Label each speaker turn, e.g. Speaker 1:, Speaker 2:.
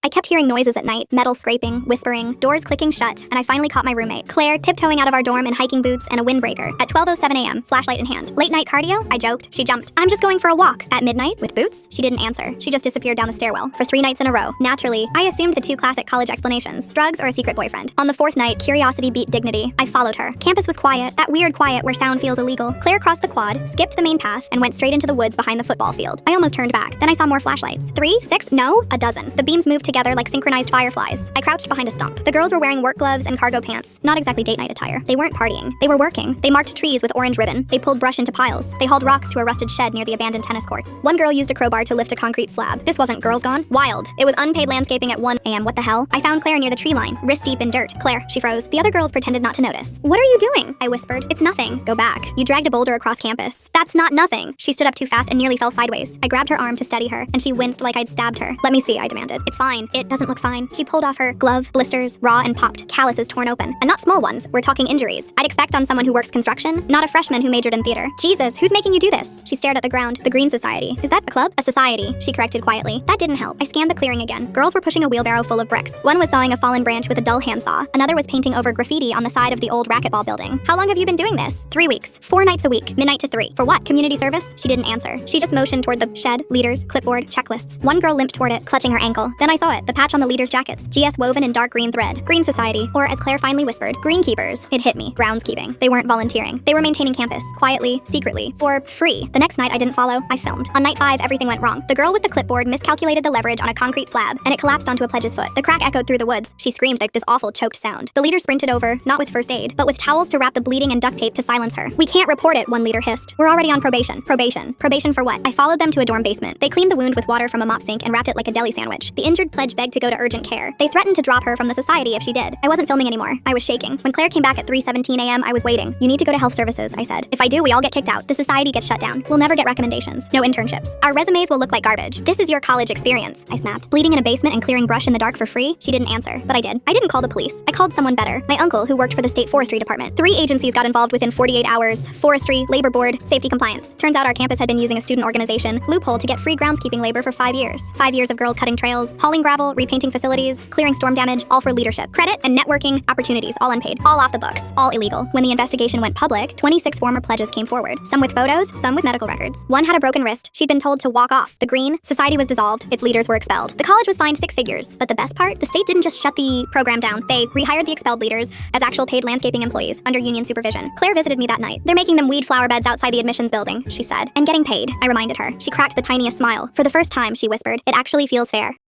Speaker 1: I kept hearing noises at night, metal scraping, whispering, doors clicking shut, and I finally caught my roommate, Claire, tiptoeing out of our dorm in hiking boots and a windbreaker at 12:07 a.m., flashlight in hand. Late night cardio? I joked. She jumped. I'm just going for a walk. At midnight? With boots? She didn't answer. She just disappeared down the stairwell for 3 nights in a row. Naturally, I assumed the 2 classic college explanations: drugs or a secret boyfriend. On the 4th night, curiosity beat dignity. I followed her. Campus was quiet, that weird quiet where sound feels illegal. Claire crossed the quad, skipped the main path, and went straight into the woods behind the football field. I almost turned back. Then I saw more flashlights. 3, 6, no, a dozen. The beams moved together like synchronized fireflies. I crouched behind a stump. The girls were wearing work gloves and cargo pants. Not exactly date night attire. They weren't partying. They were working. They marked trees with orange ribbon. They pulled brush into piles. They hauled rocks to a rusted shed near the abandoned tennis courts. One girl used a crowbar to lift a concrete slab. This wasn't Girls Gone. Wild. It was unpaid landscaping at 1 a.m. What the hell? I found Claire near the tree line, wrist deep in dirt. Claire, she froze. The other girls pretended not to notice. What are you doing? I whispered. It's nothing. Go back. You dragged a boulder across campus. That's not nothing. She stood up too fast and nearly fell sideways. I grabbed her arm to steady her, and she winced like I'd stabbed her. Let me see, I demanded. It's fine. It doesn't look fine. She pulled off her glove, blisters, raw and popped, calluses torn open. And not small ones. We're talking injuries. I'd expect on someone who works construction, not a freshman who majored in theater. Jesus, who's making you do this? She stared at the ground. The Green Society. Is that a club? A society, she corrected quietly. That didn't help. I scanned the clearing again. Girls were pushing a wheelbarrow full of bricks. One was sawing a fallen branch with a dull handsaw. Another was painting over graffiti on the side of the old racquetball building. How long have you been doing this? 3 weeks. 4 nights a week. Midnight to 3. For what? Community service? She didn't answer. She just motioned toward the shed, leaders, clipboard, checklists. One girl limped toward it, clutching her ankle. Then I saw it, the patch on the leaders' jackets. GS woven in dark green thread. Green Society, or as Claire finally whispered, Greenkeepers. It hit me. Groundskeeping. They weren't volunteering. They were maintaining campus, quietly, secretly, for free. The next night I didn't follow. I filmed. On night 5, everything went wrong. The girl with the clipboard miscalculated the leverage on a concrete slab, and it collapsed onto a pledge's foot. The crack echoed through the woods. She screamed like this awful choked sound. The leader sprinted over, not with first aid, but with towels to wrap the bleeding and duct tape to silence her. We can't report it, one leader hissed. We're already on probation. Probation. Probation for what? I followed them to a dorm basement. They cleaned the wound with water from a mop sink and wrapped it like a deli sandwich. The injured pledge begged to go to urgent care. They threatened to drop her from the society if she did. I wasn't filming anymore. I was shaking. When Claire came back at 3:17 a.m., I was waiting. You need to go to health services, I said. If I do, we all get kicked out. The society gets shut down. We'll never get recommendations. No internships. Our resumes will look like garbage. This is your college experience, I snapped. Bleeding in a basement and clearing brush in the dark for free? She didn't answer, but I did. I didn't call the police. I called someone better. My uncle, who worked for the state forestry department. 3 agencies got involved within 48 hours. Forestry, labor board, safety compliance. Turns out our campus had been using a student organization loophole to get free groundskeeping labor for 5 years. 5 years of girls cutting trails, hauling gravel, repainting facilities, clearing storm damage, all for leadership, credit, and networking opportunities, all unpaid, all off the books, all illegal. When the investigation went public, 26 former pledges came forward, some with photos, some with medical records. One had a broken wrist. She'd been told to walk off. The Green Society was dissolved. Its leaders were expelled. The college was fined 6 figures. But the best part, the state didn't just shut the program down. They rehired the expelled leaders as actual paid landscaping employees under union supervision. Claire visited me that night. They're making them weed flower beds outside the admissions building, she said. And getting paid, I reminded her. She cracked the tiniest smile. For the first time, she whispered, it actually feels fair.